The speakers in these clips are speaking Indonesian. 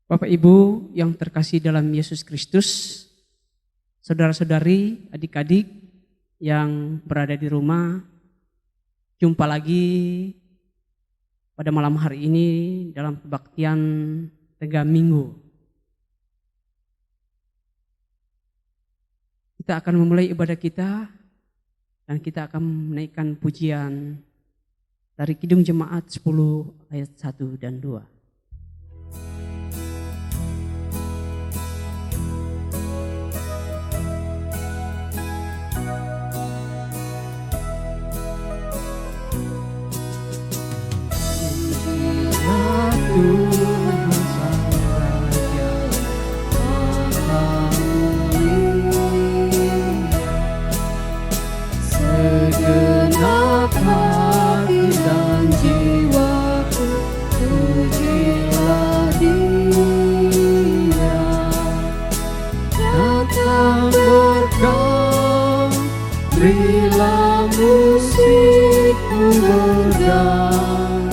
Bapak Ibu yang terkasih dalam Yesus Kristus, saudara-saudari, adik-adik yang berada di rumah, jumpa lagi pada malam hari ini dalam kebaktian Tengah Minggu. Kita akan memulai ibadah kita dan kita akan menaikkan pujian dari Kidung Jemaat 10 ayat 1 dan 2. Berilah musikku bergang,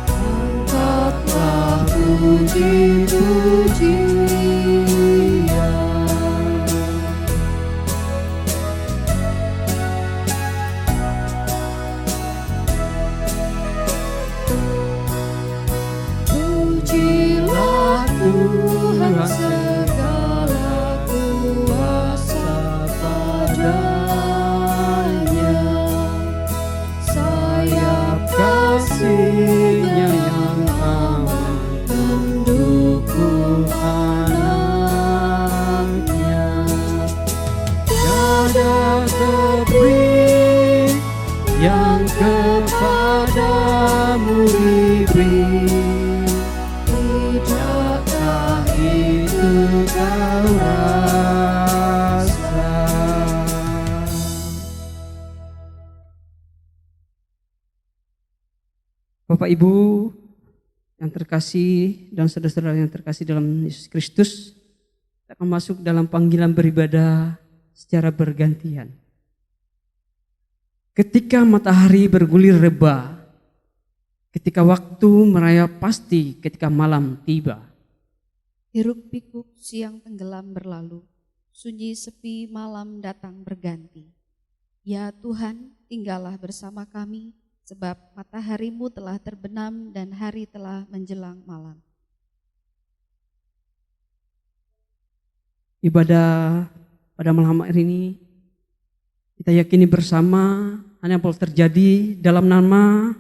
angkatlah puji-pujian. Pujilah Tuhan segala kuasa pada kasihnya yang aman mendukung anaknya. Tiada tebrik yang kepadamu diberi, tidakkah itu kau rasa? Bapak Ibu yang terkasih dan saudara-saudara yang terkasih dalam Yesus Kristus, kita akan masuk dalam panggilan beribadah secara bergantian. Ketika matahari bergulir reba, ketika waktu merayap pasti, ketika malam tiba. Hiruk pikuk siang tenggelam berlalu, sunyi sepi malam datang berganti. Ya Tuhan, tinggallah bersama kami, sebab mataharimu telah terbenam dan hari telah menjelang malam. Ibadah pada malam hari ini kita yakini bersama hanya boleh terjadi dalam nama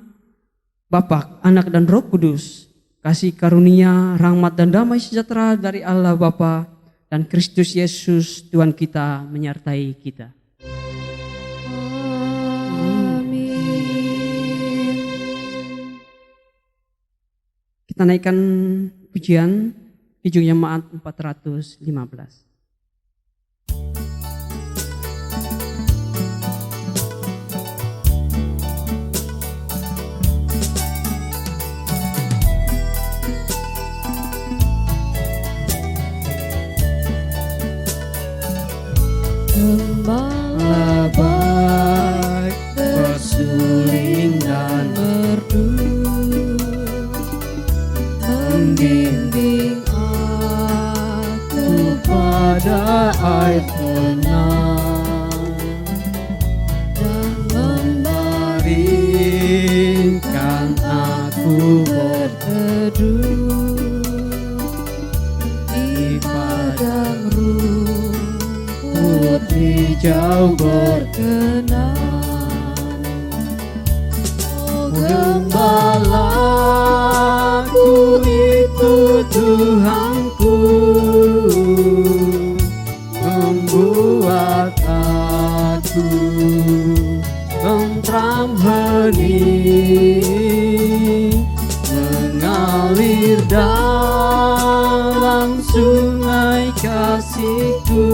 Bapa, Anak dan Roh Kudus. Kasih karunia, rahmat dan damai sejahtera dari Allah Bapa dan Kristus Yesus Tuhan kita menyertai kita. Kita naikkan pujian Kidung Jemaat 415. Gembala baik bersuling dan merdu, membimbing aku pada air tenang dan membaringkan aku berteduh di padang rumput hijau berkenan. Oh Gembalaku itu Tuhanku, membuat aku tentram hening, mengalir dalam sungai kasihku,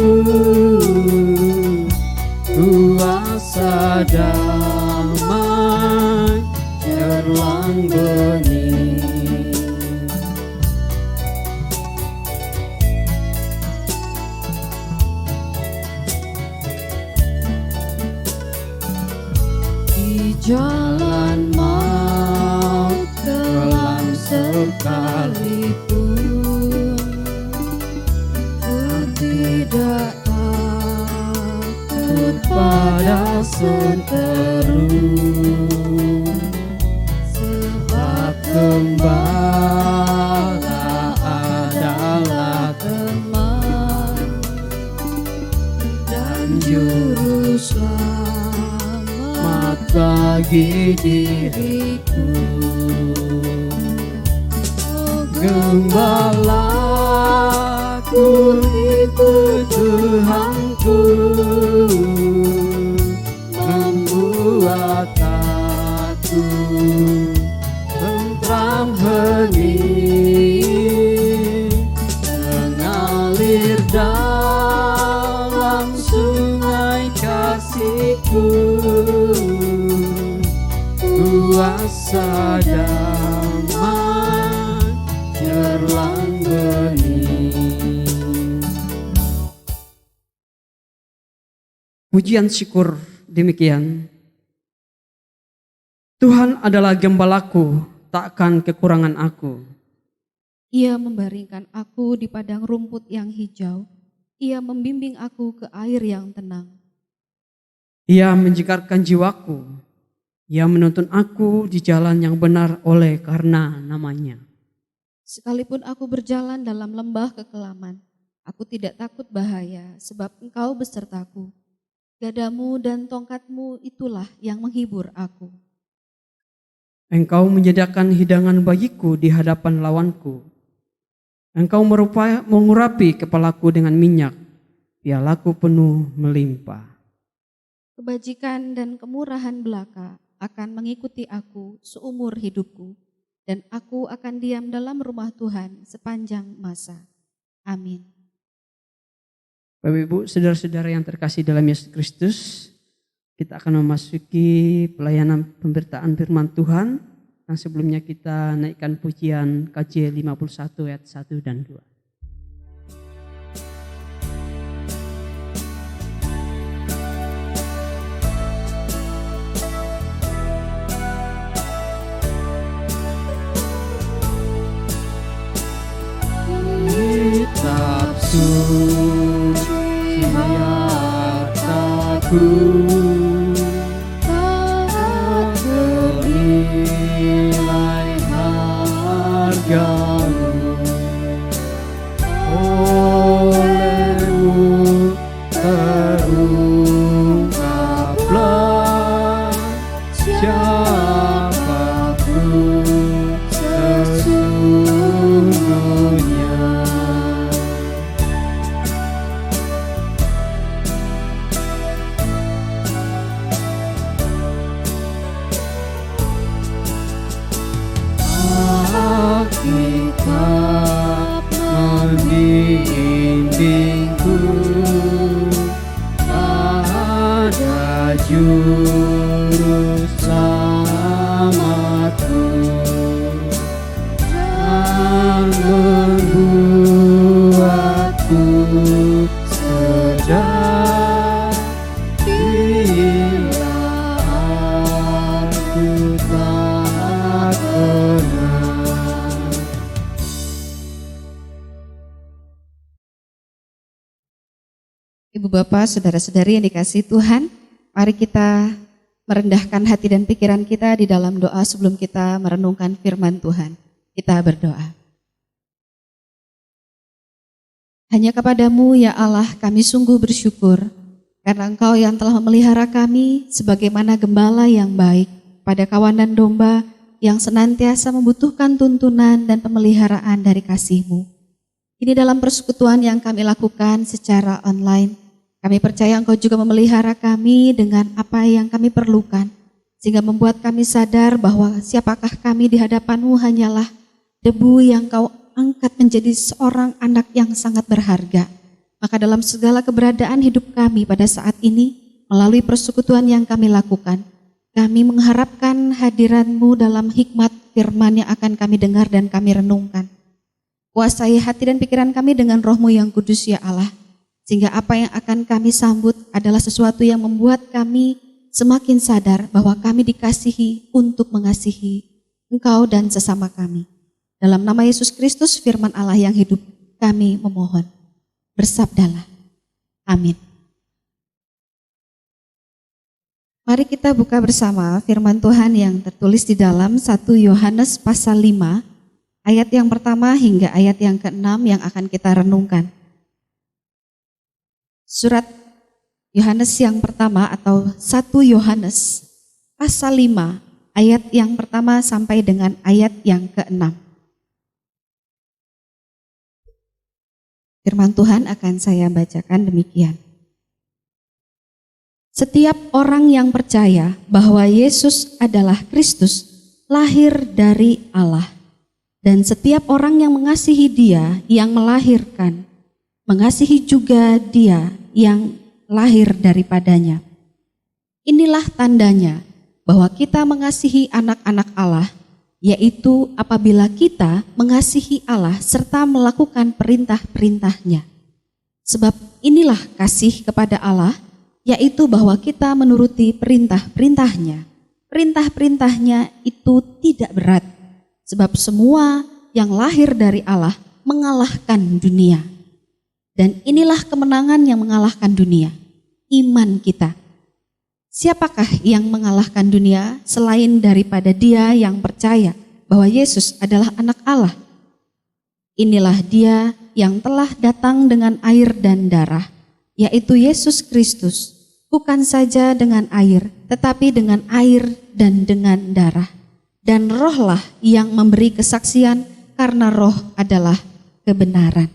kuasa damai cerlang bening. Di jalan maut kelam sekalipun, seteru, sebab gembala adalah teman dan juru selamat bagi diriku. Gembalaku itu Tuhanku, membuat aku tentram hening, mengalir dalam sungai kasih-Ku, kuasa damai cerlang bening. Pujian syukur demikian. Tuhan adalah gembalaku, takkan kekurangan aku. Ia membaringkan aku di padang rumput yang hijau. Ia membimbing aku ke air yang tenang. Ia menyegarkan jiwaku. Ia menuntun aku di jalan yang benar oleh karena namanya. Sekalipun aku berjalan dalam lembah kekelaman, aku tidak takut bahaya, sebab Engkau besertaku. Gadamu dan tongkatmu itulah yang menghibur aku. Engkau menyediakan hidangan bagiku di hadapan lawanku. Engkau mengurapi kepalaku dengan minyak, pialaku penuh melimpah. Kebajikan dan kemurahan belaka akan mengikuti aku seumur hidupku, dan aku akan diam dalam rumah Tuhan sepanjang masa. Amin. Bapak Ibu, saudara-saudara yang terkasih dalam Yesus Kristus, kita akan memasuki pelayanan pemberitaan firman Tuhan. Yang sebelumnya kita naikkan pujian KJ 51 ayat 1 dan 2. Kitab suci hartaku, tak bernilai hargamu, olehmu terungkaplah siapaku sesungguhnya. Alkitab membimbingku pada juru selamatku, dan membuatku sedar bila aku tak pernah. Ibu Bapak, saudara-saudari yang dikasihi Tuhan, mari kita merendahkan hati dan pikiran kita di dalam doa sebelum kita merenungkan firman Tuhan. Kita berdoa. Hanya kepadamu ya Allah kami sungguh bersyukur, karena Engkau yang telah memelihara kami sebagaimana gembala yang baik pada kawanan domba yang senantiasa membutuhkan tuntunan dan pemeliharaan dari kasih-Mu. Ini dalam persekutuan yang kami lakukan secara online. Kami percaya Engkau juga memelihara kami dengan apa yang kami perlukan, sehingga membuat kami sadar bahwa siapakah kami di hadapan-Mu hanyalah debu yang Kau angkat menjadi seorang anak yang sangat berharga. Maka dalam segala keberadaan hidup kami pada saat ini, melalui persekutuan yang kami lakukan, kami mengharapkan hadirat-Mu dalam hikmat firman yang akan kami dengar dan kami renungkan. Kuasai hati dan pikiran kami dengan Roh-Mu yang kudus ya Allah, sehingga apa yang akan kami sambut adalah sesuatu yang membuat kami semakin sadar bahwa kami dikasihi untuk mengasihi Engkau dan sesama kami. Dalam nama Yesus Kristus, firman Allah yang hidup, kami memohon. Bersabdalah. Amin. Mari kita buka bersama firman Tuhan yang tertulis di dalam 1 Yohanes pasal 5, ayat yang pertama hingga ayat yang ke-6 yang akan kita renungkan. Surat Yohanes yang pertama atau 1 Yohanes pasal 5, ayat yang pertama sampai dengan ayat yang ke-6. Firman Tuhan akan saya bacakan demikian. Setiap orang yang percaya bahwa Yesus adalah Kristus lahir dari Allah. Dan setiap orang yang mengasihi Dia yang melahirkan, mengasihi juga Dia yang lahir daripadanya. Inilah tandanya bahwa kita mengasihi anak-anak Allah, yaitu apabila kita mengasihi Allah serta melakukan perintah-perintahnya. Sebab inilah kasih kepada Allah, yaitu bahwa kita menuruti perintah-perintahnya. Perintah-perintahnya itu tidak berat, sebab semua yang lahir dari Allah mengalahkan dunia. Dan inilah kemenangan yang mengalahkan dunia, iman kita. Siapakah yang mengalahkan dunia selain daripada dia yang percaya bahwa Yesus adalah anak Allah? Inilah dia yang telah datang dengan air dan darah, yaitu Yesus Kristus. Bukan saja dengan air, tetapi dengan air dan dengan darah. Dan rohlah yang memberi kesaksian karena roh adalah kebenaran.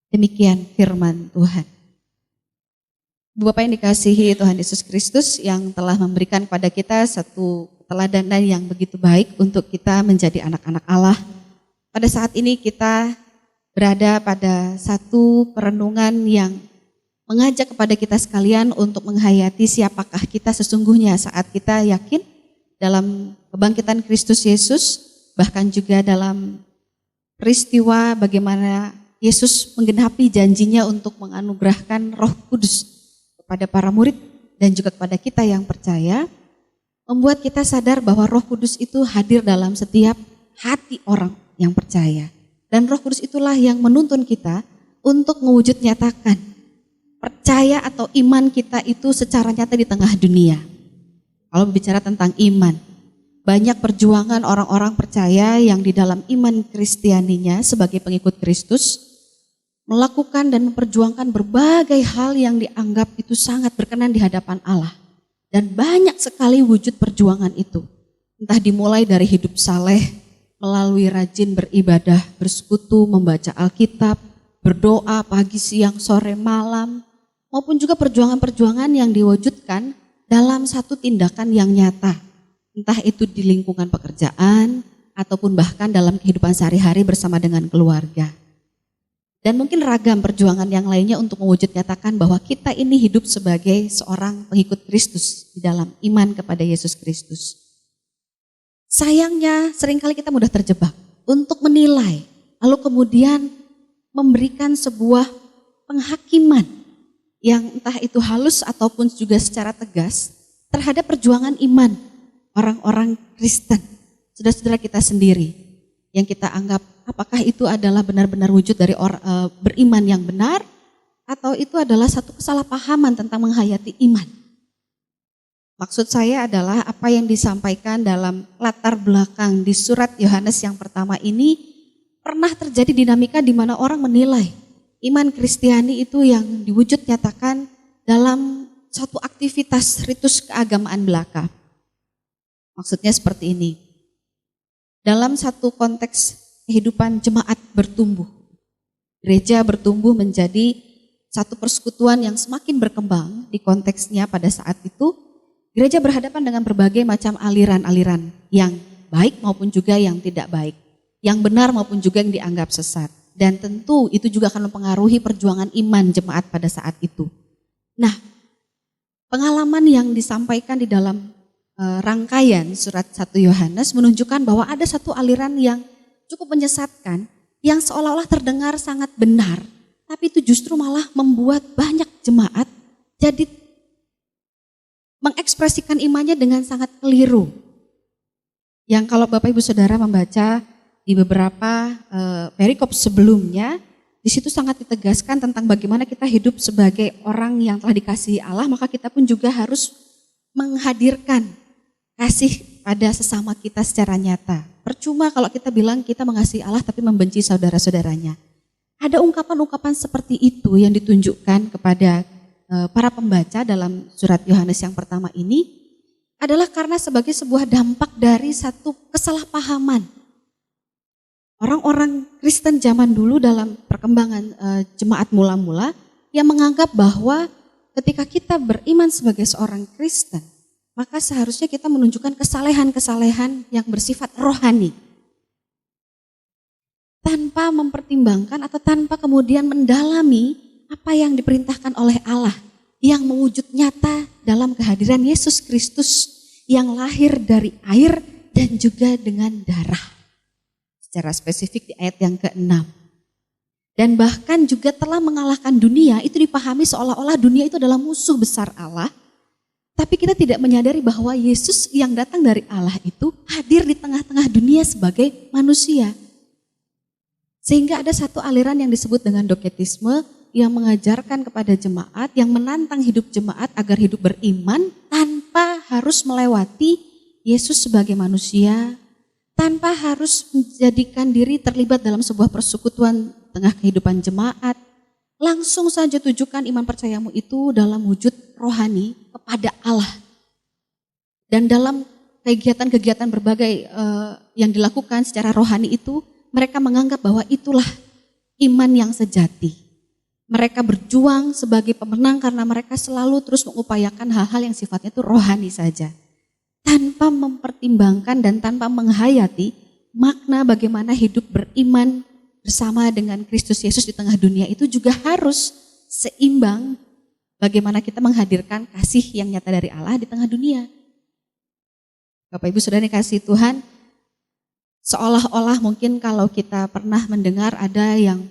Demikian firman Tuhan. Bapak yang dikasihi Tuhan Yesus Kristus yang telah memberikan kepada kita satu keteladanan yang begitu baik untuk kita menjadi anak-anak Allah. Pada saat ini kita berada pada satu perenungan yang mengajak kepada kita sekalian untuk menghayati siapakah kita sesungguhnya saat kita yakin dalam kebangkitan Kristus Yesus, bahkan juga dalam peristiwa bagaimana Yesus menggenapi janjinya untuk menganugerahkan Roh Kudus kepada para murid dan juga kepada kita yang percaya, membuat kita sadar bahwa Roh Kudus itu hadir dalam setiap hati orang yang percaya. Dan Roh Kudus itulah yang menuntun kita untuk mewujud nyatakan percaya atau iman kita itu secara nyata di tengah dunia. Kalau bicara tentang iman, banyak perjuangan orang-orang percaya yang di dalam iman Kristianinya sebagai pengikut Kristus melakukan dan memperjuangkan berbagai hal yang dianggap itu sangat berkenan di hadapan Allah. Dan banyak sekali wujud perjuangan itu. Entah dimulai dari hidup saleh, melalui rajin beribadah, bersekutu, membaca Alkitab, berdoa pagi, siang, sore, malam, maupun juga perjuangan-perjuangan yang diwujudkan dalam satu tindakan yang nyata. Entah itu di lingkungan pekerjaan, ataupun bahkan dalam kehidupan sehari-hari bersama dengan keluarga. Dan mungkin ragam perjuangan yang lainnya untuk mewujud nyatakan bahwa kita ini hidup sebagai seorang pengikut Kristus di dalam iman kepada Yesus Kristus. Sayangnya seringkali kita mudah terjebak untuk menilai, lalu kemudian memberikan sebuah penghakiman yang entah itu halus ataupun juga secara tegas terhadap perjuangan iman orang-orang Kristen, saudara-saudara kita sendiri, yang kita anggap apakah itu adalah benar-benar wujud dari beriman yang benar, atau itu adalah satu kesalahpahaman tentang menghayati iman. Maksud saya adalah apa yang disampaikan dalam latar belakang di surat Yohanes yang pertama ini, pernah terjadi dinamika di mana orang menilai iman Kristiani itu yang diwujud nyatakan dalam satu aktivitas ritus keagamaan belaka. Maksudnya seperti ini. Dalam satu konteks kehidupan jemaat bertumbuh, gereja bertumbuh menjadi satu persekutuan yang semakin berkembang di konteksnya pada saat itu, gereja berhadapan dengan berbagai macam aliran-aliran yang baik maupun juga yang tidak baik, yang benar maupun juga yang dianggap sesat. Dan tentu itu juga akan mempengaruhi perjuangan iman jemaat pada saat itu. Nah, pengalaman yang disampaikan di dalam rangkaian surat 1 Yohanes menunjukkan bahwa ada satu aliran yang cukup menyesatkan, yang seolah-olah terdengar sangat benar, tapi itu justru malah membuat banyak jemaat jadi mengekspresikan imannya dengan sangat keliru. Yang kalau Bapak Ibu Saudara membaca di beberapa perikop sebelumnya, di situ sangat ditegaskan tentang bagaimana kita hidup sebagai orang yang telah dikasihi Allah, maka kita pun juga harus menghadirkan kasih pada sesama kita secara nyata. Percuma kalau kita bilang kita mengasihi Allah tapi membenci saudara-saudaranya. Ada ungkapan-ungkapan seperti itu yang ditunjukkan kepada para pembaca dalam surat Yohanes yang pertama ini adalah karena sebagai sebuah dampak dari satu kesalahpahaman. Orang-orang Kristen zaman dulu dalam perkembangan jemaat mula-mula yang menganggap bahwa ketika kita beriman sebagai seorang Kristen, maka seharusnya kita menunjukkan kesalehan-kesalehan yang bersifat rohani. Tanpa mempertimbangkan atau tanpa kemudian mendalami apa yang diperintahkan oleh Allah yang mewujud nyata dalam kehadiran Yesus Kristus yang lahir dari air dan juga dengan darah. Secara spesifik di ayat yang ke-6. Dan bahkan juga telah mengalahkan dunia, itu dipahami seolah-olah dunia itu adalah musuh besar Allah. Tapi kita tidak menyadari bahwa Yesus yang datang dari Allah itu hadir di tengah-tengah dunia sebagai manusia. Sehingga ada satu aliran yang disebut dengan doketisme yang mengajarkan kepada jemaat, yang menantang hidup jemaat agar hidup beriman tanpa harus melewati Yesus sebagai manusia, tanpa harus menjadikan diri terlibat dalam sebuah persekutuan tengah kehidupan jemaat. Langsung saja tujukan iman percayamu itu dalam wujud rohani kepada Allah. Dan dalam kegiatan-kegiatan berbagai yang dilakukan secara rohani itu, mereka menganggap bahwa itulah iman yang sejati. Mereka berjuang sebagai pemenang karena mereka selalu terus mengupayakan hal-hal yang sifatnya itu rohani saja. Tanpa mempertimbangkan dan tanpa menghayati makna bagaimana hidup beriman bersama dengan Kristus Yesus di tengah dunia itu juga harus seimbang bagaimana kita menghadirkan kasih yang nyata dari Allah di tengah dunia. Bapak Ibu Saudara dikasihi Tuhan, seolah-olah mungkin kalau kita pernah mendengar ada yang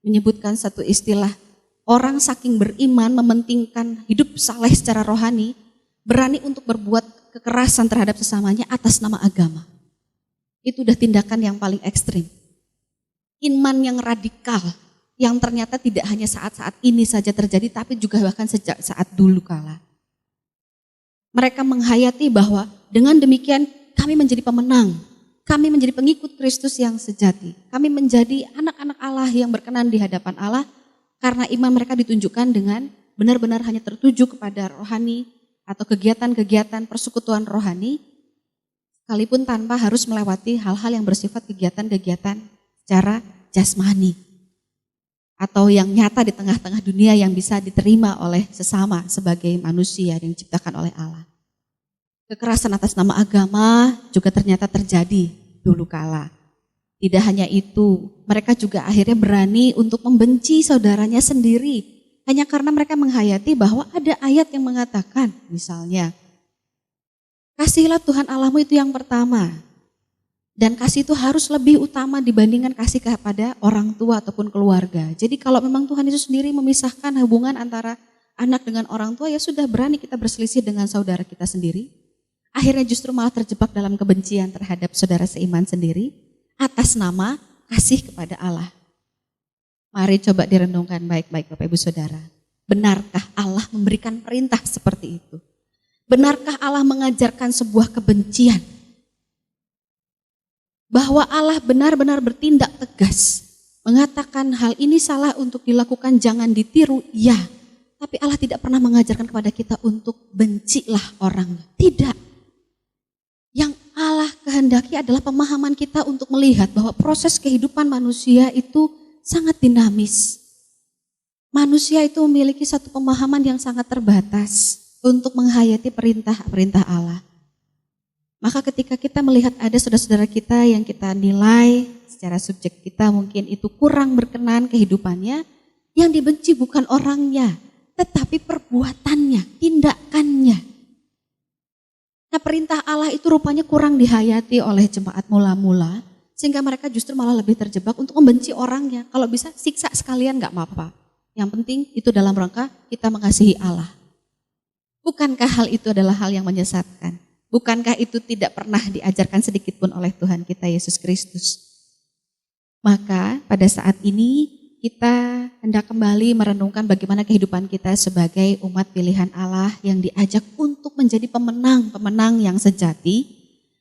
menyebutkan satu istilah, orang saking beriman mementingkan hidup saleh secara rohani, berani untuk berbuat kekerasan terhadap sesamanya atas nama agama. Itu udah tindakan yang paling ekstrim. Iman yang radikal, yang ternyata tidak hanya saat-saat ini saja terjadi, tapi juga bahkan sejak saat dulu kala. Mereka menghayati bahwa dengan demikian kami menjadi pemenang, kami menjadi pengikut Kristus yang sejati, kami menjadi anak-anak Allah yang berkenan di hadapan Allah, karena iman mereka ditunjukkan dengan benar-benar hanya tertuju kepada rohani, atau kegiatan-kegiatan persekutuan rohani, sekalipun tanpa harus melewati hal-hal yang bersifat kegiatan-kegiatan secara jasmani, atau yang nyata di tengah-tengah dunia yang bisa diterima oleh sesama sebagai manusia yang diciptakan oleh Allah. Kekerasan atas nama agama juga ternyata terjadi dulu kala. Tidak hanya itu, mereka juga akhirnya berani untuk membenci saudaranya sendiri, hanya karena mereka menghayati bahwa ada ayat yang mengatakan, misalnya, kasihilah Tuhan Allahmu itu yang pertama. Dan kasih itu harus lebih utama dibandingkan kasih kepada orang tua ataupun keluarga. Jadi kalau memang Tuhan itu sendiri memisahkan hubungan antara anak dengan orang tua, ya sudah berani kita berselisih dengan saudara kita sendiri. Akhirnya justru malah terjebak dalam kebencian terhadap saudara seiman sendiri atas nama kasih kepada Allah. Mari coba direnungkan baik-baik Bapak Ibu Saudara. Benarkah Allah memberikan perintah seperti itu? Benarkah Allah mengajarkan sebuah kebencian? Bahwa Allah benar-benar bertindak tegas. Mengatakan hal ini salah untuk dilakukan, jangan ditiru, ya. Tapi Allah tidak pernah mengajarkan kepada kita untuk bencilah orangnya. Tidak. Yang Allah kehendaki adalah pemahaman kita untuk melihat bahwa proses kehidupan manusia itu sangat dinamis. Manusia itu memiliki satu pemahaman yang sangat terbatas untuk menghayati perintah-perintah Allah. Maka ketika kita melihat ada saudara-saudara kita yang kita nilai secara subjek kita mungkin itu kurang berkenan kehidupannya, yang dibenci bukan orangnya, tetapi perbuatannya, tindakannya. Nah, perintah Allah itu rupanya kurang dihayati oleh jemaat mula-mula, sehingga mereka justru malah lebih terjebak untuk membenci orangnya. Kalau bisa siksa sekalian gak apa-apa. Yang penting itu dalam rangka kita mengasihi Allah. Bukankah hal itu adalah hal yang menyesatkan? Bukankah itu tidak pernah diajarkan sedikit pun oleh Tuhan kita Yesus Kristus? Maka pada saat ini kita hendak kembali merenungkan bagaimana kehidupan kita sebagai umat pilihan Allah yang diajak untuk menjadi pemenang yang sejati,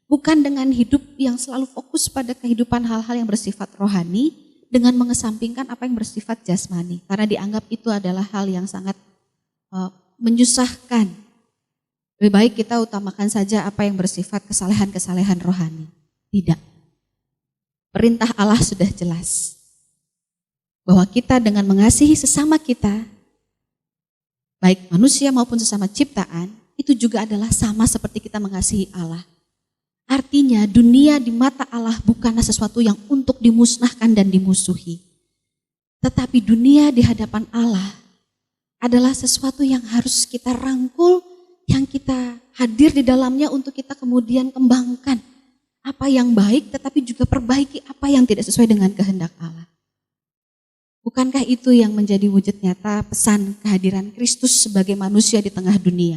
bukan dengan hidup yang selalu fokus pada kehidupan hal-hal yang bersifat rohani, dengan mengesampingkan apa yang bersifat jasmani, karena dianggap itu adalah hal yang sangat menyusahkan. Lebih baik kita utamakan saja apa yang bersifat kesalehan-kesalehan rohani. Tidak. Perintah Allah sudah jelas. Bahwa kita dengan mengasihi sesama kita, baik manusia maupun sesama ciptaan, itu juga adalah sama seperti kita mengasihi Allah. Artinya dunia di mata Allah bukanlah sesuatu yang untuk dimusnahkan dan dimusuhi. Tetapi dunia di hadapan Allah adalah sesuatu yang harus kita rangkul, yang kita hadir di dalamnya untuk kita kemudian kembangkan. Apa yang baik tetapi juga perbaiki apa yang tidak sesuai dengan kehendak Allah. Bukankah itu yang menjadi wujud nyata pesan kehadiran Kristus sebagai manusia di tengah dunia?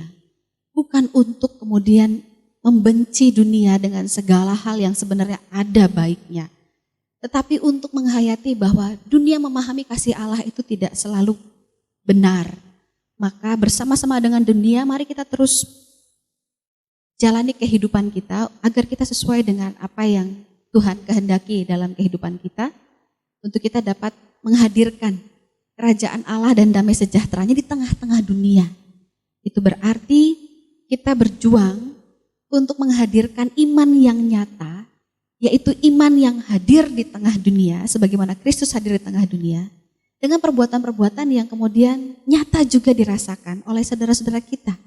Bukan untuk kemudian membenci dunia dengan segala hal yang sebenarnya ada baiknya. Tetapi untuk menghayati bahwa dunia memahami kasih Allah itu tidak selalu benar. Maka bersama-sama dengan dunia mari kita terus jalani kehidupan kita agar kita sesuai dengan apa yang Tuhan kehendaki dalam kehidupan kita. Untuk kita dapat menghadirkan kerajaan Allah dan damai sejahteranya di tengah-tengah dunia. Itu berarti kita berjuang untuk menghadirkan iman yang nyata, yaitu iman yang hadir di tengah dunia, sebagaimana Kristus hadir di tengah dunia, dengan perbuatan-perbuatan yang kemudian nyata juga dirasakan oleh saudara-saudara kita,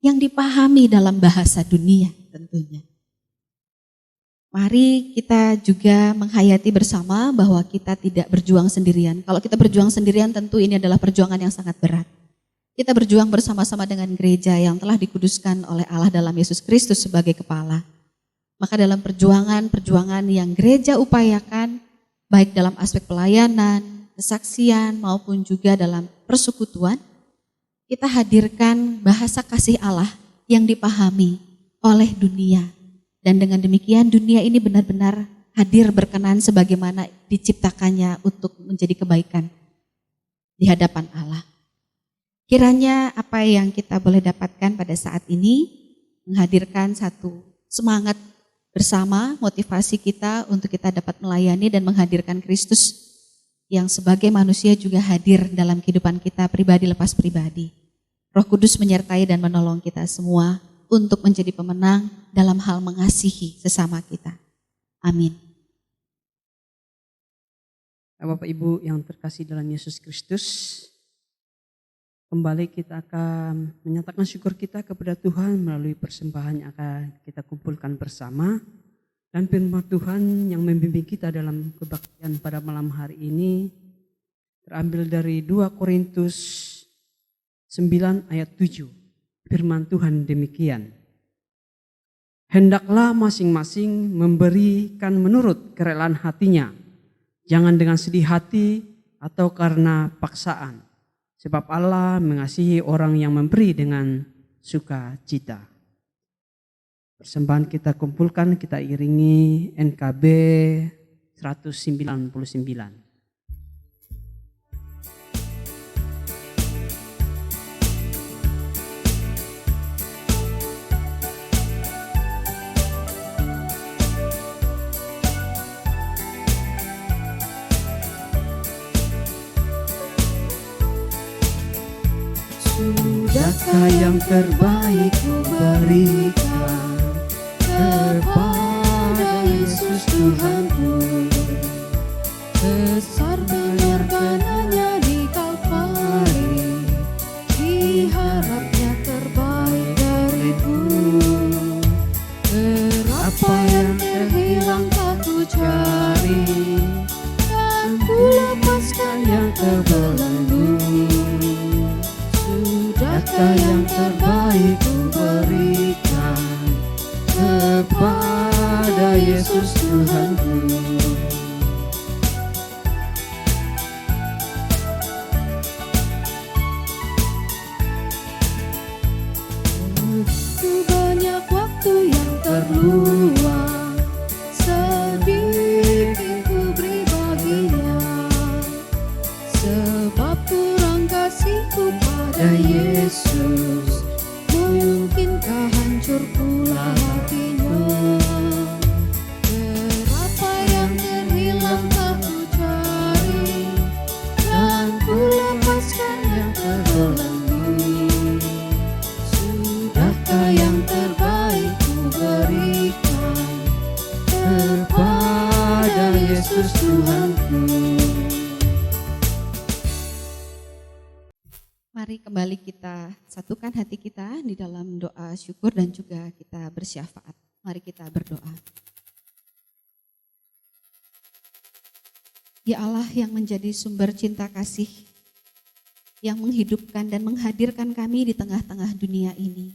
yang dipahami dalam bahasa dunia tentunya. Mari kita juga menghayati bersama bahwa kita tidak berjuang sendirian. Kalau kita berjuang sendirian tentu ini adalah perjuangan yang sangat berat. Kita berjuang bersama-sama dengan gereja yang telah dikuduskan oleh Allah dalam Yesus Kristus sebagai kepala. Maka dalam perjuangan yang gereja upayakan, baik dalam aspek pelayanan, kesaksian maupun juga dalam persekutuan, kita hadirkan bahasa kasih Allah yang dipahami oleh dunia. Dan dengan demikian dunia ini benar-benar hadir berkenan sebagaimana diciptakannya untuk menjadi kebaikan di hadapan Allah. Kiranya apa yang kita boleh dapatkan pada saat ini menghadirkan satu semangat bersama, motivasi kita untuk kita dapat melayani dan menghadirkan Kristus yang sebagai manusia juga hadir dalam kehidupan kita pribadi lepas pribadi. Roh Kudus menyertai dan menolong kita semua untuk menjadi pemenang dalam hal mengasihi sesama kita. Amin. Bapak Ibu yang terkasih dalam Yesus Kristus, kembali kita akan menyatakan syukur kita kepada Tuhan melalui persembahan yang akan kita kumpulkan bersama. Dan firman Tuhan yang membimbing kita dalam kebaktian pada malam hari ini terambil dari 2 Korintus 9 ayat 7. Firman Tuhan demikian. Hendaklah masing-masing memberikan menurut kerelaan hatinya, jangan dengan sedih hati atau karena paksaan. Sebab Allah mengasihi orang yang memberi dengan sukacita. Persembahan kita kumpulkan, kita iringi NKB 199. Sudahkah yang terbaik ku berikan kepada Yesus Tuhanku? Besar pengorbanannya di Kalvari, diharapnya terbaik dariku. Berapa yang terhilang tak ku cari, dan ku lepaskan yang terbelenggu. Sudahkah yang terbaik ku berikan kepada Yesus Tuhanku? Begitu banyak waktu yang terluang, sedikit ku beri baginya. pada Yesus. Mungkinkah hancur pula hatinya? Berapa yang terhilang tak ku cari, dan ku lepaskan yang terbelenggu. Sudahkah yang terbaik ku berikan kepada Yesus Tuhanku? Mari kembali kita satukan hati kita di dalam doa syukur dan juga kita bersyafaat. Mari kita berdoa. Ya Allah yang menjadi sumber cinta kasih, yang menghidupkan dan menghadirkan kami di tengah-tengah dunia ini.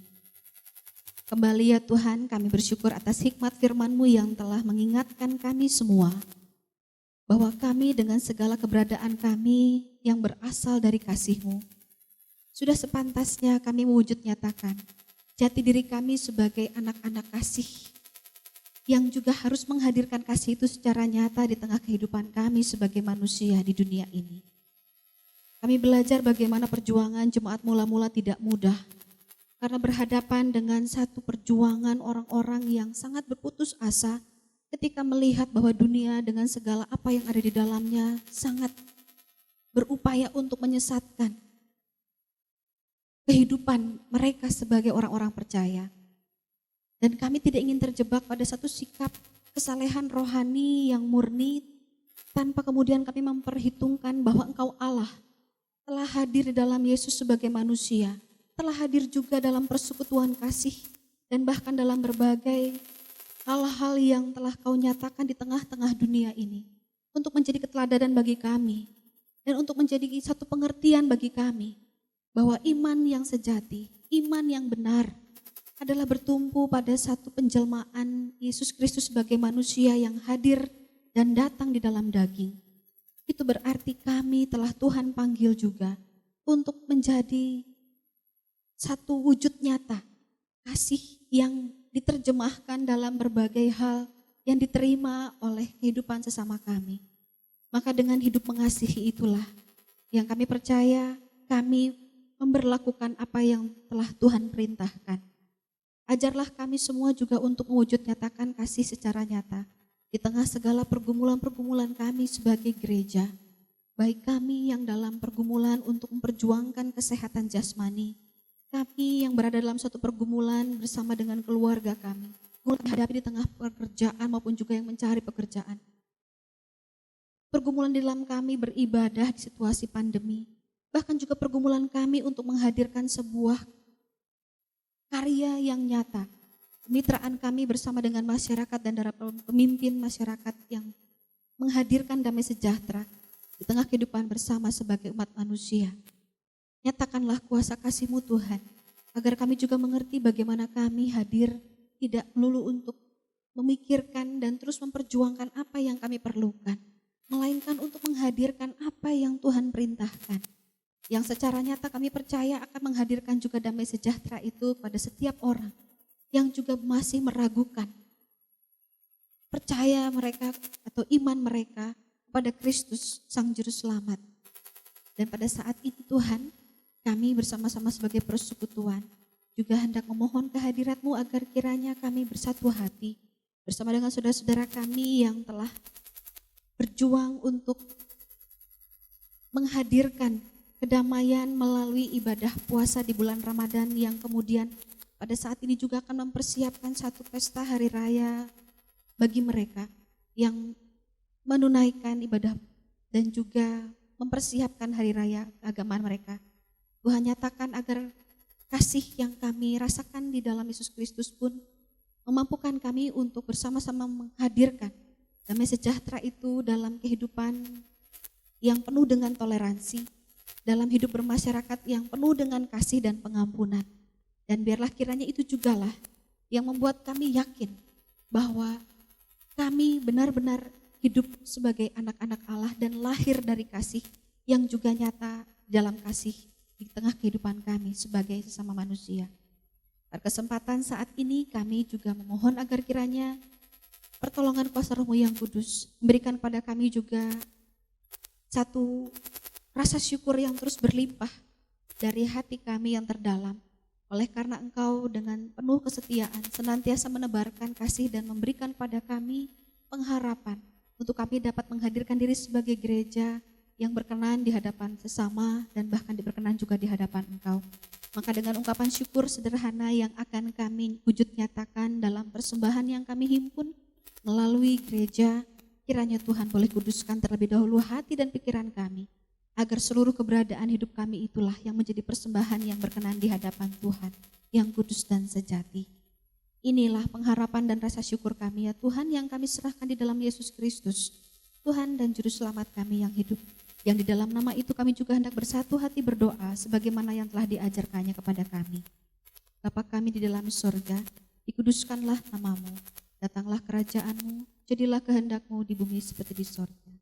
Kembali ya Tuhan, kami bersyukur atas hikmat firman-Mu yang telah mengingatkan kami semua bahwa kami dengan segala keberadaan kami yang berasal dari kasih-Mu, sudah sepantasnya kami mewujud nyatakan jati diri kami sebagai anak-anak kasih yang juga harus menghadirkan kasih itu secara nyata di tengah kehidupan kami sebagai manusia di dunia ini. Kami belajar bagaimana perjuangan jemaat mula-mula tidak mudah karena berhadapan dengan satu perjuangan orang-orang yang sangat berputus asa ketika melihat bahwa dunia dengan segala apa yang ada di dalamnya sangat berupaya untuk menyesatkan kehidupan mereka sebagai orang-orang percaya. Dan kami tidak ingin terjebak pada satu sikap kesalehan rohani yang murni tanpa kemudian kami memperhitungkan bahwa Engkau Allah telah hadir di dalam Yesus sebagai manusia, telah hadir juga dalam persekutuan kasih dan bahkan dalam berbagai hal-hal yang telah Kau nyatakan di tengah-tengah dunia ini untuk menjadi keteladanan bagi kami dan untuk menjadi satu pengertian bagi kami bahwa iman yang sejati, iman yang benar adalah bertumpu pada satu penjelmaan Yesus Kristus sebagai manusia yang hadir dan datang di dalam daging. Itu berarti kami telah Tuhan panggil juga untuk menjadi satu wujud nyata kasih yang diterjemahkan dalam berbagai hal yang diterima oleh kehidupan sesama kami. Maka dengan hidup mengasihi itulah yang kami percaya kami memberlakukan apa yang telah Tuhan perintahkan. Ajarlah kami semua juga untuk mewujud nyatakan kasih secara nyata di tengah segala pergumulan-pergumulan kami sebagai gereja. Baik kami yang dalam pergumulan untuk memperjuangkan kesehatan jasmani, kami yang berada dalam suatu pergumulan bersama dengan keluarga kami, menghadapi di tengah pekerjaan maupun juga yang mencari pekerjaan. Pergumulan di dalam kami beribadah di situasi pandemi, bahkan juga pergumulan kami untuk menghadirkan sebuah karya yang nyata. Kemitraan kami bersama dengan masyarakat dan para pemimpin masyarakat yang menghadirkan damai sejahtera di tengah kehidupan bersama sebagai umat manusia. Nyatakanlah kuasa kasih-Mu Tuhan, agar kami juga mengerti bagaimana kami hadir tidak melulu untuk memikirkan dan terus memperjuangkan apa yang kami perlukan, melainkan untuk menghadirkan apa yang Tuhan perintahkan. Yang secara nyata kami percaya akan menghadirkan juga damai sejahtera itu pada setiap orang yang juga masih meragukan percaya mereka atau iman mereka kepada Kristus Sang Juru Selamat. Dan pada saat itu Tuhan, kami bersama-sama sebagai persekutuan juga hendak memohon kehadirat-Mu agar kiranya kami bersatu hati bersama dengan saudara-saudara kami yang telah berjuang untuk menghadirkan kedamaian melalui ibadah puasa di bulan Ramadan yang kemudian pada saat ini juga akan mempersiapkan satu pesta hari raya bagi mereka yang menunaikan ibadah dan juga mempersiapkan hari raya keagamaan mereka. Tuhan nyatakan agar kasih yang kami rasakan di dalam Yesus Kristus pun memampukan kami untuk bersama-sama menghadirkan damai sejahtera itu dalam kehidupan yang penuh dengan toleransi, dalam hidup bermasyarakat yang penuh dengan kasih dan pengampunan. Dan biarlah kiranya itu jugalah yang membuat kami yakin bahwa kami benar-benar hidup sebagai anak-anak Allah dan lahir dari kasih yang juga nyata dalam kasih di tengah kehidupan kami sebagai sesama manusia. Pada kesempatan saat ini kami juga memohon agar kiranya pertolongan kuasa Roh-Mu yang kudus memberikan kepada kami juga satu rasa syukur yang terus berlimpah dari hati kami yang terdalam. Oleh karena Engkau dengan penuh kesetiaan senantiasa menebarkan kasih dan memberikan pada kami pengharapan untuk kami dapat menghadirkan diri sebagai gereja yang berkenan di hadapan sesama dan bahkan berkenan juga di hadapan Engkau. Maka dengan ungkapan syukur sederhana yang akan kami wujud nyatakan dalam persembahan yang kami himpun melalui gereja, kiranya Tuhan boleh kuduskan terlebih dahulu hati dan pikiran kami, agar seluruh keberadaan hidup kami itulah yang menjadi persembahan yang berkenan di hadapan Tuhan, yang kudus dan sejati. Inilah pengharapan dan rasa syukur kami ya Tuhan yang kami serahkan di dalam Yesus Kristus, Tuhan dan Juru Selamat kami yang hidup. Yang di dalam nama itu kami juga hendak bersatu hati berdoa sebagaimana yang telah diajarkannya kepada kami. Bapa kami di dalam sorga, dikuduskanlah namamu, datanglah kerajaanmu, jadilah kehendakmu di bumi seperti di sorga.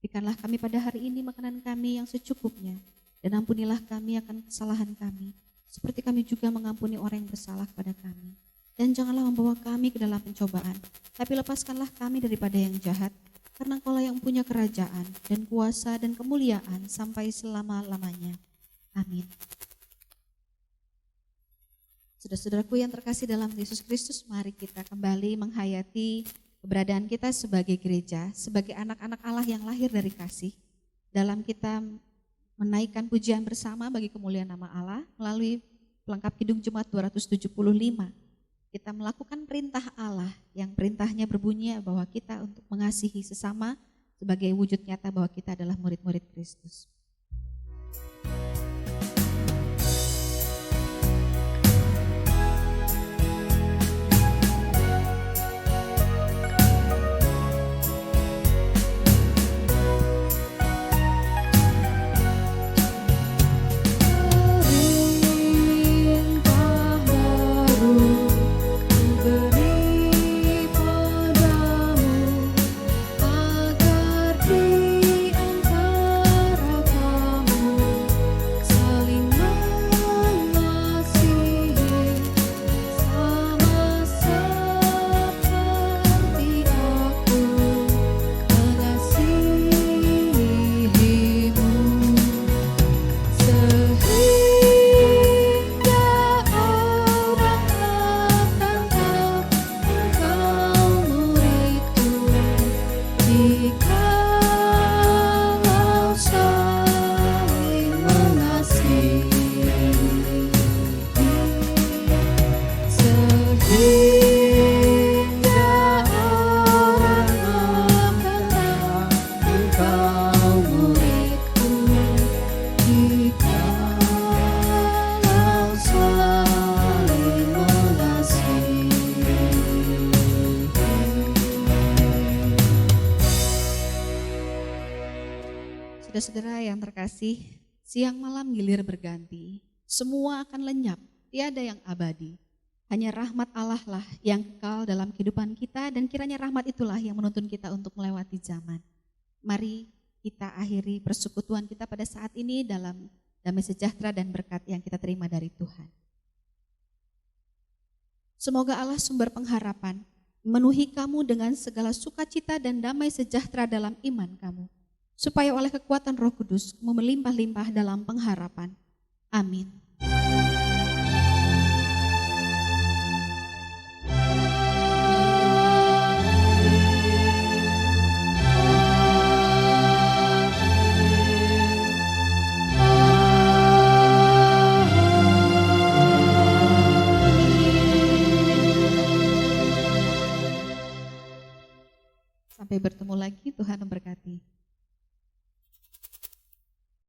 Berikanlah kami pada hari ini makanan kami yang secukupnya, dan ampunilah kami akan kesalahan kami, seperti kami juga mengampuni orang yang bersalah kepada kami. Dan janganlah membawa kami ke dalam pencobaan, tapi lepaskanlah kami daripada yang jahat, karena Engkau lah yang punya kerajaan dan kuasa dan kemuliaan sampai selama-lamanya. Amin. Saudara-saudaraku yang terkasih dalam Yesus Kristus, mari kita kembali menghayati keberadaan kita sebagai gereja, sebagai anak-anak Allah yang lahir dari kasih. Dalam kita menaikkan pujian bersama bagi kemuliaan nama Allah melalui pelengkap Kidung Jemaat 275. Kita melakukan perintah Allah yang perintahnya berbunyi bahwa kita untuk mengasihi sesama sebagai wujud nyata bahwa kita adalah murid-murid Kristus. Saudara-saudara yang terkasih, siang malam gilir berganti, semua akan lenyap, tiada yang abadi. Hanya rahmat Allah lah yang kekal dalam kehidupan kita dan kiranya rahmat itulah yang menuntun kita untuk melewati zaman. Mari kita akhiri persekutuan kita pada saat ini dalam damai sejahtera dan berkat yang kita terima dari Tuhan. Semoga Allah sumber pengharapan memenuhi kamu dengan segala sukacita dan damai sejahtera dalam iman kamu, supaya oleh kekuatan Roh Kudus kamu melimpah-limpah dalam pengharapan. Amin. Sampai bertemu lagi, Tuhan memberkati.